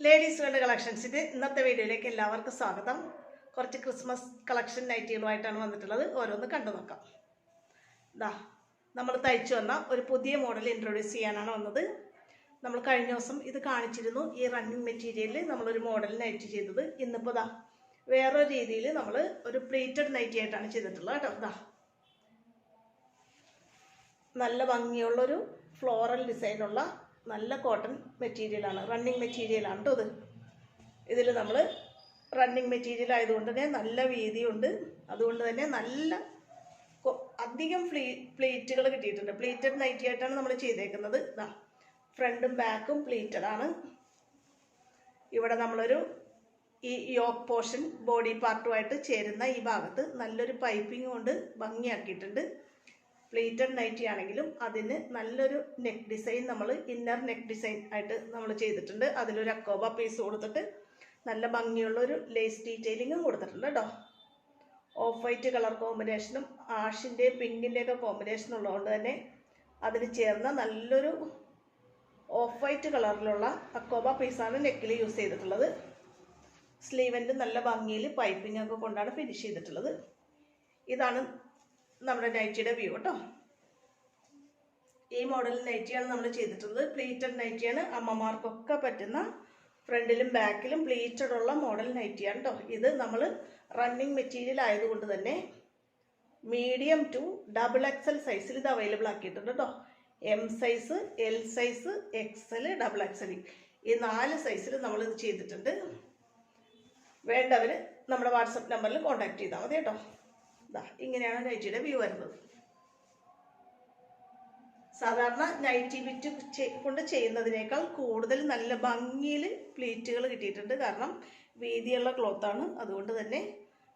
Ladies world കളക്ഷൻസിൻ്റെ ഇന്നത്തെ വീഡിയോയിലേക്ക് എല്ലാവർക്കും സ്വാഗതം. കുറച്ച് ക്രിസ്മസ് കളക്ഷൻ നൈറ്റികളുമായിട്ടാണ് വന്നിട്ടുള്ളത്. ഓരോന്ന് കണ്ടു നോക്കാം. നമ്മൾ തയ്ച്ചു വന്ന ഒരു പുതിയ മോഡൽ ഇൻട്രൊഡ്യൂസ് ചെയ്യാനാണ് വന്നത്. നമ്മൾ കഴിഞ്ഞ ദിവസം ഇത് കാണിച്ചിരുന്നു. ഈ റണ്ണിങ് മെറ്റീരിയലിൽ നമ്മളൊരു മോഡൽ നൈറ്റി ചെയ്തത്. ഇന്നിപ്പോൾ വേറൊരു രീതിയിൽ നമ്മൾ ഒരു പ്ലീറ്റഡ് നൈറ്റി ആയിട്ടാണ് ചെയ്തിട്ടുള്ളത് കേട്ടോ. നല്ല ഭംഗിയുള്ളൊരു ഫ്ലോറൽ ഡിസൈനുള്ള നല്ല കോട്ടൺ മെറ്റീരിയലാണ്, റണ്ണിങ് മെറ്റീരിയലാണ് കേട്ടോ. ഇതിൽ നമ്മൾ റണ്ണിങ് മെറ്റീരിയൽ ആയതുകൊണ്ട് തന്നെ നല്ല വീതിയുണ്ട്. അതുകൊണ്ട് തന്നെ നല്ല അധികം പ്ലീറ്റുകൾ കിട്ടിയിട്ടുണ്ട്. പ്ലീറ്റഡ് നൈറ്റി ആയിട്ടാണ് നമ്മൾ ചെയ്തേക്കുന്നത്. ഫ്രണ്ടും ബാക്കും പ്ലീറ്റഡ് ആണ്. ഇവിടെ നമ്മളൊരു ഈ യോക്ക് പോർഷൻ ബോഡി പാർട്ടുമായിട്ട് ചേരുന്ന ഈ ഭാഗത്ത് നല്ലൊരു പൈപ്പിംഗ് കൊണ്ട് ഭംഗിയാക്കിയിട്ടുണ്ട്. പ്ലീറ്റഡ് നൈറ്റി ആണെങ്കിലും അതിന് നല്ലൊരു നെക്ക് ഡിസൈൻ നമ്മൾ ഇന്നർ നെക്ക് ഡിസൈൻ ആയിട്ട് നമ്മൾ ചെയ്തിട്ടുണ്ട്. അതിലൊരു അക്കോബ പീസ് കൊടുത്തിട്ട് നല്ല ഭംഗിയുള്ളൊരു ലേസ് ഡീറ്റെയിലിങ്ങും കൊടുത്തിട്ടുണ്ട് കേട്ടോ. ഓഫ് വൈറ്റ് കളർ കോമ്പിനേഷനും ആഷിൻ്റെയും പിങ്കിൻ്റെയൊക്കെ കോമ്പിനേഷൻ ഉള്ളതുകൊണ്ട് തന്നെ അതിന് ചേർന്ന നല്ലൊരു ഓഫ് വൈറ്റ് കളറിലുള്ള അക്കോബ പീസാണ് നെക്കിൽ യൂസ് ചെയ്തിട്ടുള്ളത്. സ്ലീവൻ്റ് നല്ല ഭംഗിയിൽ പൈപ്പിംഗ് ഒക്കെ കൊണ്ടാണ് ഫിനിഷ് ചെയ്തിട്ടുള്ളത്. ഇതാണ് നമ്മുടെ നൈറ്റിയുടെ വ്യൂ കേട്ടോ. ഈ മോഡൽ നൈറ്റിയാണ് നമ്മൾ ചെയ്തിട്ടുള്ളത്. പ്ലീറ്റഡ് നൈറ്റിയാണ്. അമ്മമാർക്കൊക്കെ പറ്റുന്ന ഫ്രണ്ടിലും ബാക്കിലും പ്ലീറ്റഡ് ഉള്ള മോഡൽ നൈറ്റിയാണ് കേട്ടോ. ഇത് നമ്മൾ റണ്ണിങ് മെറ്റീരിയൽ ആയതുകൊണ്ട് തന്നെ മീഡിയം ടു ഡബിൾ എക്സൽ സൈസിൽ ഇത് അവൈലബിൾ ആക്കിയിട്ടുണ്ട് കേട്ടോ. M size, L size, XL, double XL, ഈ 4 സൈസിൽ നമ്മളിത് ചെയ്തിട്ടുണ്ട്. വേണ്ടവർ നമ്മുടെ വാട്സപ്പ് നമ്പറിൽ കോൺടാക്ട് ചെയ്താൽ മതി കേട്ടോ. ഇങ്ങനെയാണ് നൈറ്റിയുടെ വ്യൂ വരുന്നത്. സാധാരണ നൈറ്റി ബിറ്റ് കൊണ്ട് ചെയ്യുന്നതിനേക്കാൾ കൂടുതൽ നല്ല ഭംഗിയിൽ പ്ലീറ്റുകൾ കിട്ടിയിട്ടുണ്ട്. കാരണം വീതിയുള്ള ക്ലോത്താണ്. അതുകൊണ്ട് തന്നെ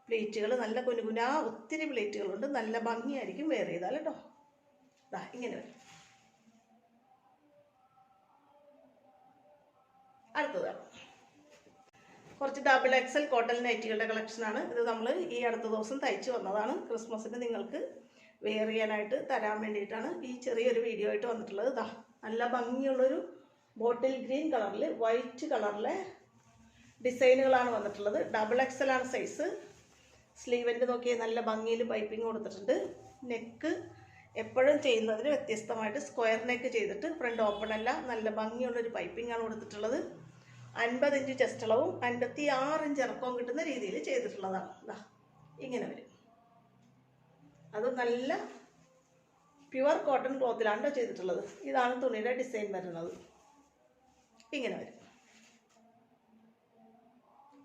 പ്ലീറ്റുകൾ നല്ല കുനുകുനാ ഒത്തിരി പ്ലീറ്റുകളുണ്ട്. നല്ല ഭംഗിയായിരിക്കും വെയർ ചെയ്താൽ കേട്ടോ. ഇങ്ങനെ വരും. അടുത്തതാണ് കുറച്ച് ഡബിൾ എക്സൽ കോട്ടൺ നൈറ്റികളുടെ കളക്ഷനാണ്. ഇത് നമ്മൾ ഈ അടുത്ത ദിവസം തയ്ച്ചു വന്നതാണ്. ക്രിസ്മസിന് നിങ്ങൾക്ക് വെയർ ചെയ്യാനായിട്ട് തരാൻ വേണ്ടിയിട്ടാണ് ഈ ചെറിയൊരു വീഡിയോ ആയിട്ട് വന്നിട്ടുള്ളത്. നല്ല ഭംഗിയുള്ളൊരു ബോട്ടിൽ ഗ്രീൻ കളറിൽ വൈറ്റ് കളറിലെ ഡിസൈനുകളാണ് വന്നിട്ടുള്ളത്. ഡബിൾ എക്സൽ ആണ് സൈസ്. സ്ലീവൻ്റ് നോക്കിയാൽ നല്ല ഭംഗിയിൽ പൈപ്പിംഗ് കൊടുത്തിട്ടുണ്ട്. നെക്ക് എപ്പോഴും ചെയ്യുന്നതിന് വ്യത്യസ്തമായിട്ട് സ്ക്വയർ നെക്ക് ചെയ്തിട്ട് ഫ്രണ്ട് ഓപ്പൺ അല്ല, നല്ല ഭംഗിയുള്ളൊരു പൈപ്പിംഗ് ആണ് കൊടുത്തിട്ടുള്ളത്. 50 ഇഞ്ച് ചെസ്റ്റ് അളവും 56 ഇഞ്ച് ഇറക്കവും കിട്ടുന്ന രീതിയിൽ ചെയ്തിട്ടുള്ളതാണ്. ഇങ്ങനെ വരും. അത് നല്ല പ്യുവർ കോട്ടൺ ക്ലോത്തിലാണ് ചെയ്തിട്ടുള്ളത്. ഇതാണ് തുണിയുടെ ഡിസൈൻ വരുന്നത്. ഇങ്ങനെ വരും.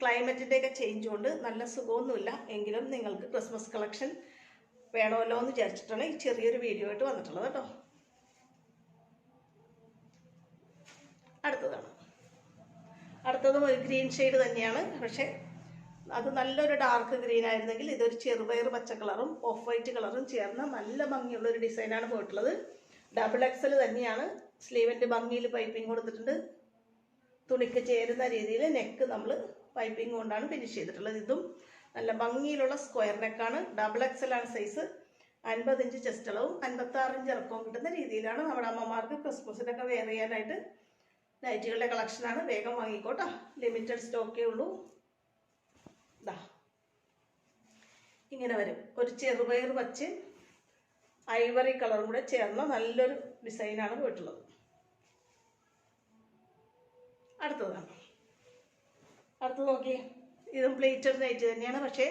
ക്ലൈമറ്റിൻ്റെയൊക്കെ ചേഞ്ച് കൊണ്ട് നല്ല സുഖമൊന്നുമില്ല. എങ്കിലും നിങ്ങൾക്ക് ക്രിസ്മസ് കളക്ഷൻ വേണമല്ലോ എന്ന് വിചാരിച്ചിട്ടാണ് ഈ ചെറിയൊരു വീഡിയോ ആയിട്ട് വന്നിട്ടുള്ളത് കേട്ടോ. അടുത്തതും ഒരു ഗ്രീൻ ഷെയ്ഡ് തന്നെയാണ്. പക്ഷേ അത് നല്ലൊരു ഡാർക്ക് ഗ്രീൻ ആയിരുന്നെങ്കിൽ ഇതൊരു ചെറുപയർ പച്ച കളറും ഓഫ് വൈറ്റ് കളറും ചേർന്ന നല്ല ഭംഗിയുള്ളൊരു ഡിസൈനാണ് പോയിട്ടുള്ളത്. ഡബിൾ എക്സൽ തന്നെയാണ്. സ്ലീവിൻ്റെ ഭംഗിയിൽ പൈപ്പിംഗ് കൊടുത്തിട്ടുണ്ട്. തുണിക്ക് ചേരുന്ന രീതിയിൽ നെക്ക് നമ്മൾ പൈപ്പിംഗ് കൊണ്ടാണ് ഫിനിഷ് ചെയ്തിട്ടുള്ളത്. ഇതും നല്ല ഭംഗിയിലുള്ള സ്ക്വയർ നെക്കാണ്. ഡബിൾ എക്സൽ ആണ് സൈസ്. 50 ഇഞ്ച് ചെസ്റ്റ് അളവും 56 ഇഞ്ച് ഇറക്കവും കിട്ടുന്ന രീതിയിലാണ് നമ്മുടെ അമ്മമാർക്ക് ക്രിസ്മസിനൊക്കെ വെയർ ചെയ്യാനായിട്ട് നൈറ്റികളുടെ കളക്ഷനാണ്. വേഗം വാങ്ങിക്കോട്ടോ. ലിമിറ്റഡ് സ്റ്റോക്കേ ഉള്ളൂ. ഇങ്ങനെ വരും. ഒരു ചെറുപയർ പച്ച ഐവറി കളറും കൂടെ ചേർന്ന നല്ലൊരു ഡിസൈനാണ് പോയിട്ടുള്ളത്. അടുത്തത് നോക്കിയേ. ഇതും പ്ലേറ്റഡ് നൈറ്റ് തന്നെയാണ്. പക്ഷേ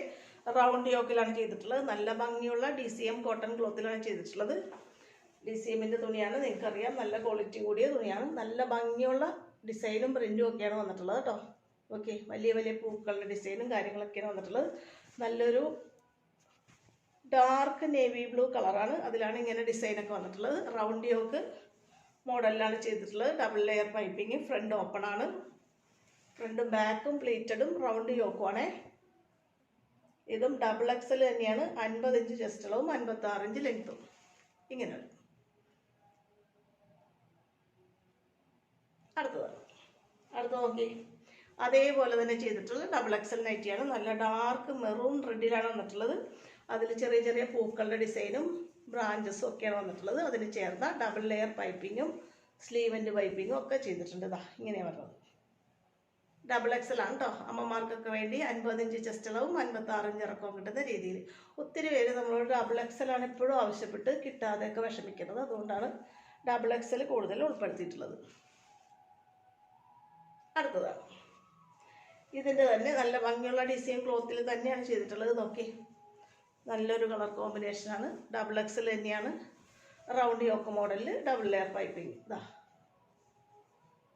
റൗണ്ട് യോക്കിലാണ് ചെയ്തിട്ടുള്ളത്. നല്ല ഭംഗിയുള്ള DCM കോട്ടൺ ക്ലോത്തിലാണ് ചെയ്തിട്ടുള്ളത്. DCMൻ്റെ തുണിയാണ്. നിങ്ങൾക്കറിയാം, നല്ല ക്വാളിറ്റി കൂടിയ തുണിയാണ്. നല്ല ഭംഗിയുള്ള ഡിസൈനും പ്രിൻറ്റും ഒക്കെയാണ് വന്നിട്ടുള്ളത് കേട്ടോ. ഓക്കെ, വലിയ വലിയ പൂക്കളുടെ ഡിസൈനും കാര്യങ്ങളൊക്കെയാണ് വന്നിട്ടുള്ളത്. നല്ലൊരു ഡാർക്ക് നേവി ബ്ലൂ കളറാണ്. അതിലാണ് ഇങ്ങനെ ഡിസൈനൊക്കെ വന്നിട്ടുള്ളത്. റൗണ്ട് യോക്ക് മോഡലിലാണ് ചെയ്തിട്ടുള്ളത്. Double layer piping. Front open ആണ്. ഫ്രണ്ടും ബാക്കും പ്ലീറ്റഡും റൗണ്ട് യോക്കുമാണേ. ഇതും ഡബിൾ എക്സൽ തന്നെയാണ്. 50 ഇഞ്ച് ചെസ്റ്റ് അളവും 56 ഇഞ്ച് ലെങ്ത്തും. ഇങ്ങനെ വരും. അടുത്ത നോക്കി. അതേപോലെ തന്നെ ചെയ്തിട്ടുള്ള ഡബിൾ എക്സൽ നൈറ്റിയാണ്. നല്ല ഡാർക്ക് മെറൂൺ റെഡിലാണ് വന്നിട്ടുള്ളത്. അതിൽ ചെറിയ ചെറിയ പൂക്കളുടെ ഡിസൈനും ബ്രാഞ്ചസും ഒക്കെയാണ് വന്നിട്ടുള്ളത്. അതിന് ചേർന്ന ഡബിൾ ലെയർ പൈപ്പിങ്ങും സ്ലീവൻ്റ് പൈപ്പിങ്ങും ഒക്കെ ചെയ്തിട്ടുണ്ട്. ഇങ്ങനെയാണ് വരുന്നത്. ഡബിൾ എക്സൽ ആണ് കേട്ടോ. അമ്മമാർക്കൊക്കെ വേണ്ടി 50 ഇഞ്ച് ചെസ്റ്റ് അളവും 56 ഇഞ്ച് ഇറക്കവും കിട്ടുന്ന രീതിയിൽ. ഒത്തിരി പേര് നമ്മളോട് ഡബിൾ എക്സൽ ആണ് എപ്പോഴും ആവശ്യപ്പെട്ട് കിട്ടാതെയൊക്കെ വിഷമിക്കുന്നത്. അതുകൊണ്ടാണ് ഡബിൾ എക്സൽ കൂടുതൽ ഉൾപ്പെടുത്തിയിട്ടുള്ളത്. അടുത്തതാണ് ഇതിൻ്റെ തന്നെ നല്ല ഭംഗിയുള്ള ഡിസൈൻ ക്ലോത്തിൽ തന്നെയാണ് ചെയ്തിട്ടുള്ളത്. നോക്കി, നല്ലൊരു കളർ കോമ്പിനേഷനാണ്. ഡബിൾ എക്സൽ തന്നെയാണ്. റൗണ്ട് യോക്ക് മോഡലിൽ ഡബിൾ ലെയർ പൈപ്പിംഗ്. ഇതാ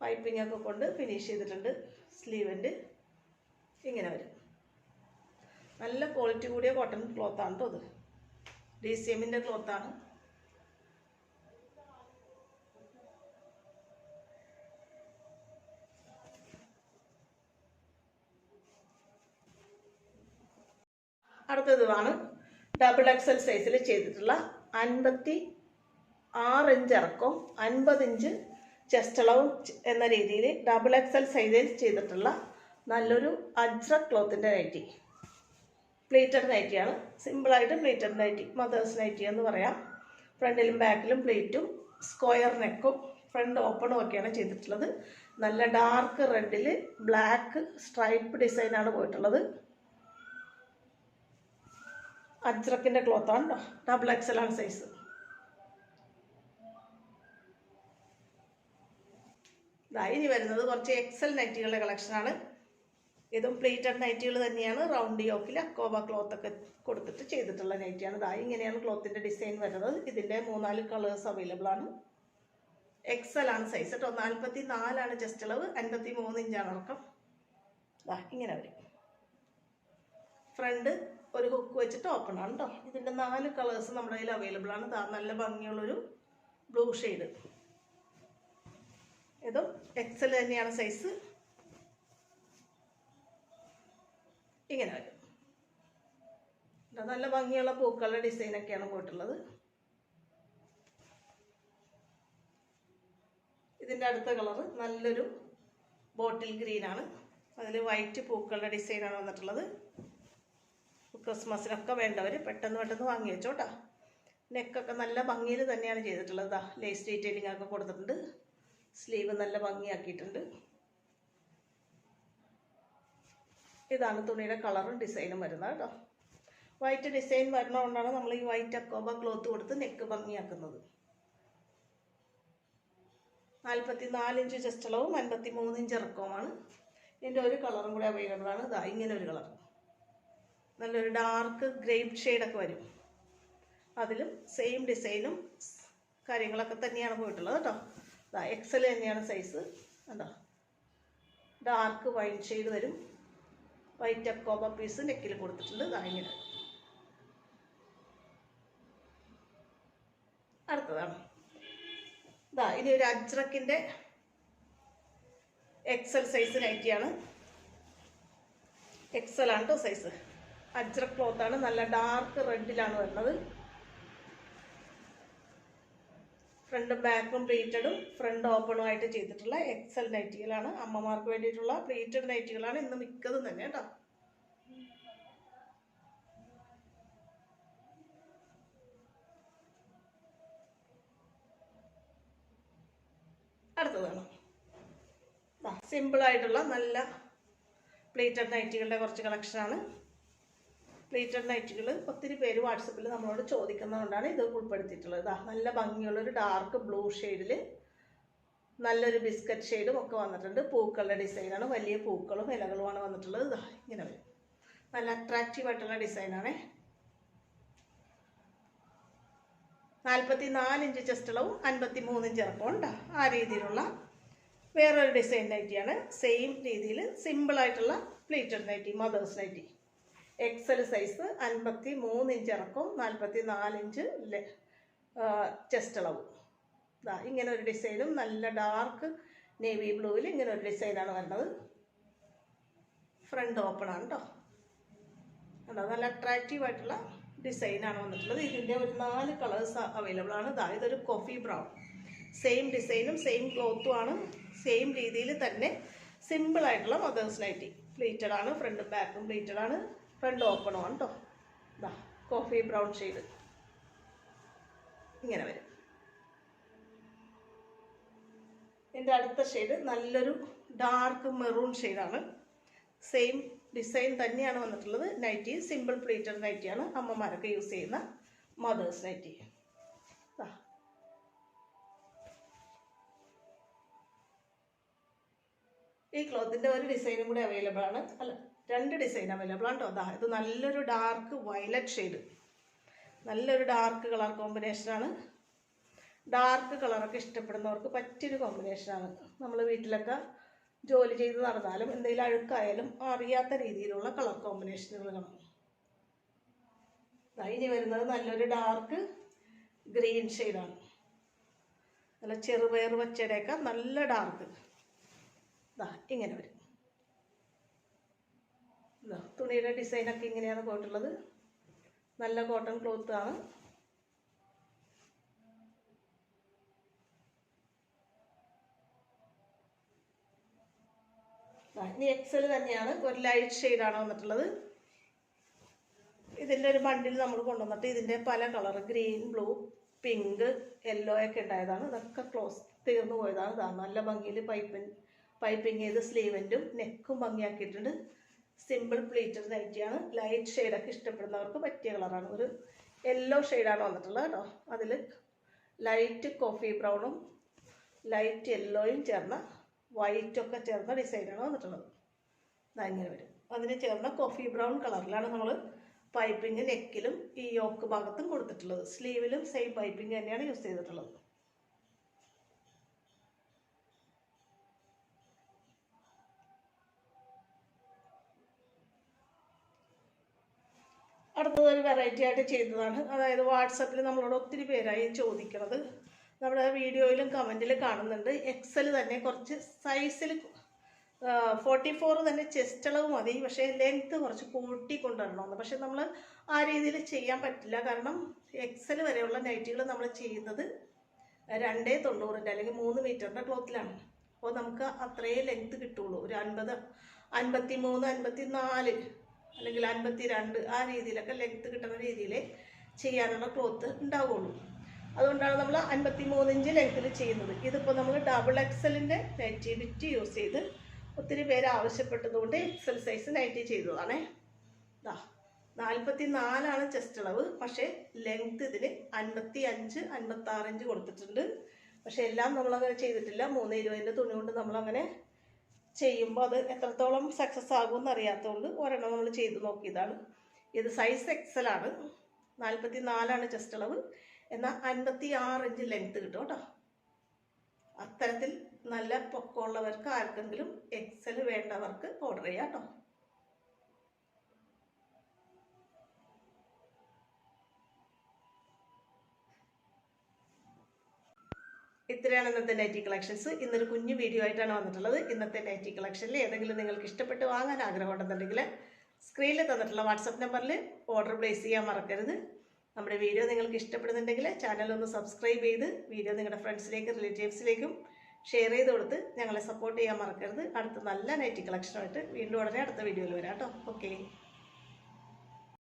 പൈപ്പിംഗ് ഒക്കെ കൊണ്ട് ഫിനിഷ് ചെയ്തിട്ടുണ്ട്. സ്ലീവെൻ്റ് ഇങ്ങനെ വരും. നല്ല ക്വാളിറ്റി കൂടിയ കോട്ടൺ ക്ലോത്താണ് കേട്ടോ. ഇത് DCMൻ്റെ ക്ലോത്താണ്. അടുത്തതാണ് ഡബിൾ എക്സൽ സൈസിൽ ചെയ്തിട്ടുള്ള 56 ഇഞ്ച് ഇറക്കം 50 ഇഞ്ച് ചെസ്റ്റ് അളവും എന്ന രീതിയിൽ ഡബിൾ എക്സൽ സൈസിൽ ചെയ്തിട്ടുള്ള നല്ലൊരു അജ്രക് ക്ലോത്തിൻ്റെ നൈറ്റി. പ്ലീറ്റഡ് നൈറ്റിയാണ്. സിമ്പിളായിട്ട് പ്ലീറ്റഡ് നൈറ്റി, മദേഴ്സ് നൈറ്റി എന്ന് പറയാം. ഫ്രണ്ടിലും ബാക്കിലും പ്ലീറ്റും സ്ക്വയർ നെക്കും ഫ്രണ്ട് ഓപ്പണും ഒക്കെയാണ് ചെയ്തിട്ടുള്ളത്. നല്ല ഡാർക്ക് റെഡിൽ ബ്ലാക്ക് സ്ട്രൈപ്പ് ഡിസൈനാണ് പോയിട്ടുള്ളത്. അജ്രക്കിൻ്റെ ക്ലോത്താണ് കേട്ടോ. ഡബിൾ എക്സൽ ആണ് സൈസ്. ഇനി വരുന്നത് കുറച്ച് എക്സൽ നൈറ്റികളുടെ കളക്ഷനാണ്. ഇതും പ്ലീറ്റഡ് നൈറ്റികൾ തന്നെയാണ്. റൗണ്ട് യോക്കിൽ അക്കോബ ക്ലോത്തൊക്കെ കൊടുത്തിട്ട് ചെയ്തിട്ടുള്ള നൈറ്റിയാണ്. ഇങ്ങനെയാണ് ക്ലോത്തിൻ്റെ ഡിസൈൻ വരുന്നത്. ഇതിൻ്റെ 3-4 കളേഴ്സ് അവൈലബിൾ ആണ്. എക്സൽ ആണ് സൈസ് കേട്ടോ. 44 ചെസ്റ്റ് അളവ്, 53 ഇഞ്ചാണ് ഇറക്കം. ഇങ്ങനെ വരും. ഫ്രണ്ട് ഒരു ഹുക്ക് വെച്ചിട്ട് ഓപ്പൺ ആണ് കേട്ടോ. ഇതിൻ്റെ 4 കളേഴ്സ് നമ്മുടെ കയ്യിൽ അവൈലബിൾ ആണ്. നല്ല ഭംഗിയുള്ളൊരു ബ്ലൂ ഷെയ്ഡ്. ഇതും എക്സൽ തന്നെയാണ് സൈസ്. ഇങ്ങനെ വരും. നല്ല ഭംഗിയുള്ള പൂക്കളുടെ ഡിസൈനൊക്കെയാണ് പോയിട്ടുള്ളത്. ഇതിൻ്റെ അടുത്ത കളറ് നല്ലൊരു ബോട്ടിൽ ഗ്രീനാണ്. അതിൽ വൈറ്റ് പൂക്കളുടെ ഡിസൈനാണ് വന്നിട്ടുള്ളത്. ക്രിസ്മസിനൊക്കെ വേണ്ടവർ പെട്ടെന്ന് വാങ്ങി വെച്ചോട്ടാ. നെക്കൊക്കെ നല്ല ഭംഗിയിൽ തന്നെയാണ് ചെയ്തിട്ടുള്ളത്. ലേസ് ഡീറ്റെയിലിംഗ് ഒക്കെ കൊടുത്തിട്ടുണ്ട്. സ്ലീവ് നല്ല ഭംഗിയാക്കിയിട്ടുണ്ട്. ഇതാണ് തുണിയുടെ കളറും ഡിസൈനും വരുന്നത് കേട്ടോ. വൈറ്റ് ഡിസൈൻ വരുന്നതുകൊണ്ടാണ് നമ്മൾ ഈ വൈറ്റ് അക്കോബ ക്ലോത്ത് കൊടുത്ത് നെക്ക് ഭംഗിയാക്കുന്നത്. 44 ഇഞ്ച് ചെസ്റ്റ് അളവും 53 ഇഞ്ച് ഇറക്കവുമാണ്. ഇതിൻ്റെ ഒരു കളറും കൂടെ അവൈലബിൾ ആണ്. ഇങ്ങനെ ഒരു കളർ, നല്ലൊരു ഡാർക്ക് ഗ്രേപ്പ് ഷെയ്ഡൊക്കെ വരും. അതിലും സെയിം ഡിസൈനും കാര്യങ്ങളൊക്കെ തന്നെയാണ് പോയിട്ടുള്ളത് കേട്ടോ. എക്സൽ തന്നെയാണ് സൈസ്. കണ്ടോ, ഡാർക്ക് വൈൻ ഷെയ്ഡ് വരും. വൈറ്റ് അക്കോബ പീസ് നെക്കിൽ കൊടുത്തിട്ടുണ്ട്. ഇങ്ങനെ. അടുത്തതാണ് ഇനി ഒരു അജ്രക്കിൻ്റെ എക്സൽ സൈസ് നൈറ്റിയാണ്. എക്സൽ ആണ് കേട്ടോ സൈസ്. അജ്രക് ക്ലോത്താണ്. നല്ല ഡാർക്ക് റെഡിലാണ് വരുന്നത്. ഫ്രണ്ടും ബാക്കും പ്ലീറ്റഡും ഫ്രണ്ട് ഓപ്പണും ആയിട്ട് ചെയ്തിട്ടുള്ള എക്സൽ നൈറ്റികളാണ്. അമ്മമാർക്ക് വേണ്ടിയിട്ടുള്ള പ്ലീറ്റഡ് നൈറ്റികളാണ് ഇന്ന് മിക്കതും തന്നെ കേട്ടോ. അടുത്തതാണ് സിമ്പിളായിട്ടുള്ള നല്ല പ്ലീറ്റഡ് നൈറ്റികളുടെ കുറച്ച് കളക്ഷനാണ്. പ്ലീറ്റഡ് നൈറ്റുകൾ ഒത്തിരി പേര് വാട്സപ്പിൽ നമ്മളോട് ചോദിക്കുന്നതുകൊണ്ടാണ് ഇത് ഉൾപ്പെടുത്തിയിട്ടുള്ളത്. നല്ല ഭംഗിയുള്ളൊരു ഡാർക്ക് ബ്ലൂ ഷെയ്ഡിൽ നല്ലൊരു ബിസ്ക്കറ്റ് ഷെയ്ഡും ഒക്കെ വന്നിട്ടുണ്ട്. പൂക്കളുടെ ഡിസൈനാണ്. വലിയ പൂക്കളും ഇലകളുമാണ് വന്നിട്ടുള്ളത്. ഇങ്ങനെ വരും. നല്ല അട്രാക്റ്റീവായിട്ടുള്ള ഡിസൈനാണേ. 44 ഇഞ്ച് ചെസ്റ്റ് അളവും 53 ഇഞ്ച് ഇറക്കവും ഉണ്ട്. ആ രീതിയിലുള്ള വേറൊരു ഡിസൈൻ നൈറ്റിയാണ്. സെയിം രീതിയിൽ സിമ്പിളായിട്ടുള്ള pleated nightie, mother's nightie. XL size, 53 inch ഇറക്കവും 44 ഇഞ്ച് ചെസ്റ്റ് അളവും. ഇങ്ങനെ ഒരു ഡിസൈനും നല്ല ഡാർക്ക് നേവി ബ്ലൂവിൽ ഇങ്ങനെ ഒരു ഡിസൈനാണ് വരുന്നത്. ഫ്രണ്ട് ഓപ്പൺ ആണ് കേട്ടോ. നല്ല അട്രാക്റ്റീവായിട്ടുള്ള ഡിസൈനാണ് വന്നിട്ടുള്ളത്. ഇതിൻ്റെ ഒരു 4 കളേഴ്സ് അവൈലബിൾ ആണ്. ഇതൊരു കോഫി ബ്രൗൺ. സെയിം ഡിസൈനും സെയിം ക്ലോത്തും ആണ്. സെയിം രീതിയിൽ തന്നെ സിമ്പിളായിട്ടുള്ള മദേഴ്സ് നൈറ്റി. പ്ലീറ്റഡ് ആണ്. ഫ്രണ്ടും ബാക്കും പ്ലീറ്റഡ് ആണ്. ഫ്രണ്ട് ഓപ്പണും ആണ് കേട്ടോ. കോഫി ബ്രൗൺ ഷെയ്ഡ് ഇങ്ങനെ വരും. ഇതിൻ്റെ അടുത്ത ഷെയ്ഡ് നല്ലൊരു ഡാർക്ക് മെറൂൺ ഷെയ്ഡാണ്. സെയിം ഡിസൈൻ തന്നെയാണ് വന്നിട്ടുള്ളത്. നൈറ്റി സിമ്പിൾ പ്ലീറ്റഡ് നൈറ്റിയാണ്, അമ്മമാരൊക്കെ യൂസ് ചെയ്യുന്ന മദേഴ്സ് നൈറ്റി. ഈ ക്ലോത്തിൻ്റെ ഒരു ഡിസൈനും കൂടി അവൈലബിൾ ആണ്, അല്ല 2 ഡിസൈൻ അവൈലബിൾ ആണ് കേട്ടോ. ഇത് നല്ലൊരു ഡാർക്ക് വയലറ്റ് ഷെയ്ഡ്, നല്ലൊരു ഡാർക്ക് കളർ കോമ്പിനേഷനാണ്. ഡാർക്ക് കളറൊക്കെ ഇഷ്ടപ്പെടുന്നവർക്ക് പറ്റിയൊരു കോമ്പിനേഷനാണ്. നമ്മൾ വീട്ടിലൊക്കെ ജോലി ചെയ്ത് നടന്നാലും എന്തെങ്കിലും അഴുക്കായാലും അറിയാത്ത രീതിയിലുള്ള കളർ കോമ്പിനേഷനുകൾ കാണും. ഇനി വരുന്നത് നല്ലൊരു ഡാർക്ക് ഗ്രീൻ ഷെയ്ഡാണ്, നല്ല ചെറുപയർ പച്ചയുടെയൊക്കെ നല്ല ഡാർക്ക്. ഇങ്ങനെ വരും. തുണിയുടെ ഡിസൈനൊക്കെ ഇങ്ങനെയാണ് പോയിട്ടുള്ളത്. നല്ല കോട്ടൺ ക്ലോത്ത് ആണ്. ഇനി എക്സൽ തന്നെയാണ്, ഒരു ലൈറ്റ് ഷെയ്ഡാണ് വന്നിട്ടുള്ളത്. ഇതിൻ്റെ ഒരു ബണ്ടിൽ നമ്മൾ കൊണ്ടുവന്നിട്ട് ഇതിൻ്റെ പല colour green, blue, pink, yellow ഒക്കെ ഉണ്ടായതാണ്. ഇതൊക്കെ തീർന്നു പോയതാണ്. ഇതാണ് നല്ല ഭംഗിയിൽ പൈപ്പിംഗ് ചെയ്ത് സ്ലീവെൻറ്റും നെക്കും ഭംഗിയാക്കിയിട്ടുണ്ട്. സിമ്പിൾ പ്ലീറ്റഡ് നൈറ്റിയാണ്. ലൈറ്റ് ഷെയ്ഡൊക്കെ ഇഷ്ടപ്പെടുന്നവർക്ക് പറ്റിയ കളറാണ്. ഒരു യെല്ലോ ഷെയ്ഡാണ് വന്നിട്ടുള്ളത് കേട്ടോ. അതിൽ ലൈറ്റ് കോഫി ബ്രൗണും ലൈറ്റ് യെല്ലോയും ചേർന്ന വൈറ്റൊക്കെ ചേർന്ന ഡിസൈനാണ് വന്നിട്ടുള്ളത്. ഇങ്ങനെ വരും. അതിന് ചേർന്ന കോഫി ബ്രൗൺ കളറിലാണ് നമ്മൾ പൈപ്പിംഗ് നെക്കിലും ഈ യോക്ക് ഭാഗത്തും കൊടുത്തിട്ടുള്ളത്. സ്ലീവിലും സെയിം പൈപ്പിംഗ് തന്നെയാണ് യൂസ് ചെയ്തിട്ടുള്ളത്. അടുത്തത് ഒരു വെറൈറ്റി ആയിട്ട് ചെയ്തതാണ്. അതായത് വാട്സപ്പിൽ നമ്മളോട് ഒത്തിരി പേരായി ചോദിക്കുന്നത്, നമ്മുടെ വീഡിയോയിലും കമൻറ്റിൽ കാണുന്നുണ്ട്, എക്സൽ തന്നെ കുറച്ച് സൈസിൽ 44 തന്നെ ചെസ്റ്റ് അളവ് മതി, പക്ഷേ ലെങ്ത്ത് കുറച്ച് കൂട്ടി കൊണ്ടുവരണമെന്ന്. പക്ഷെ നമ്മൾ ആ രീതിയിൽ ചെയ്യാൻ പറ്റില്ല. കാരണം എക്സൽ വരെയുള്ള നൈറ്റികൾ നമ്മൾ ചെയ്യുന്നത് 2.90 അല്ലെങ്കിൽ 3 മീറ്ററിൻ്റെ ക്ലോത്തിലാണ്. അപ്പോൾ നമുക്ക് അത്രയും ലെങ്ത്ത് കിട്ടുള്ളൂ. ഒരു 50, 53, 54 അല്ലെങ്കിൽ 52 ആ രീതിയിലൊക്കെ ലെങ്ത്ത് കിട്ടുന്ന രീതിയിൽ ചെയ്യാനുള്ള ക്ലോത്ത് ഉണ്ടാവുള്ളൂ. അതുകൊണ്ടാണ് നമ്മൾ 53 ഇഞ്ച് ലെങ്ത്തിൽ ചെയ്യുന്നത്. ഇതിപ്പോൾ നമ്മൾ ഡബിൾ എക്സലിൻ്റെ നൈറ്റി ബിറ്റ് യൂസ് ചെയ്ത് ഒത്തിരി പേര് ആവശ്യപ്പെട്ടതുകൊണ്ട് എക്സൽ സൈസ് നൈറ്റി ചെയ്തതാണേ. 44 ചെസ്റ്റ് അളവ്, പക്ഷേ ലെങ്ത്ത് ഇതിന് 55, 56 ഇഞ്ച് കൊടുത്തിട്ടുണ്ട്. പക്ഷെ എല്ലാം നമ്മളങ്ങനെ ചെയ്തിട്ടില്ല. 3.20 തുണി കൊണ്ട് നമ്മളങ്ങനെ ചെയ്യുമ്പോൾ അത് എത്രത്തോളം സക്സസ് ആകുമെന്ന് അറിയാത്തതുകൊണ്ട് ഒരെണ്ണം നമ്മൾ ചെയ്ത് നോക്കിയതാണ്. ഇത് സൈസ് എക്സലാണ്. 44 ചെസ്റ്റ് അളവ്, എന്നാൽ 56 ഇഞ്ച് ലെങ്ത്ത് കിട്ടും കേട്ടോ. അത്തരത്തിൽ നല്ല പൊക്കമുള്ളവർക്ക് ആർക്കെങ്കിലും എക്സൽ വേണ്ടവർക്ക് ഓർഡർ ചെയ്യാം കേട്ടോ. ഇത്രയാണ് ഇന്നത്തെ നൈറ്റി കളക്ഷൻസ്. ഇന്നൊരു കുഞ്ഞു വീഡിയോ ആയിട്ടാണ് വന്നിട്ടുള്ളത്. ഇന്നത്തെ നൈറ്റി കളക്ഷനിൽ ഏതെങ്കിലും നിങ്ങൾക്ക് ഇഷ്ടപ്പെട്ട് വാങ്ങാൻ ആഗ്രഹമുണ്ടെന്നുണ്ടെങ്കിൽ സ്ക്രീനിൽ തന്നിട്ടുള്ള വാട്സപ്പ് നമ്പറിൽ ഓർഡർ പ്ലേസ് ചെയ്യാൻ മറക്കരുത്. നമ്മുടെ വീഡിയോ നിങ്ങൾക്ക് ഇഷ്ടപ്പെടുന്നുണ്ടെങ്കിൽ ചാനലൊന്ന് സബ്സ്ക്രൈബ് ചെയ്ത് വീഡിയോ നിങ്ങളുടെ ഫ്രണ്ട്സിലേക്കും റിലേറ്റീവ്സിലേക്കും ഷെയർ ചെയ്ത് കൊടുത്ത് ഞങ്ങളെ സപ്പോർട്ട് ചെയ്യാൻ മറക്കരുത്. അടുത്ത നല്ല നൈറ്റി കളക്ഷനുമായിട്ട് വീണ്ടും ഉടനെ അടുത്ത വീഡിയോയിൽ വരാം കേട്ടോ. ഓക്കെ.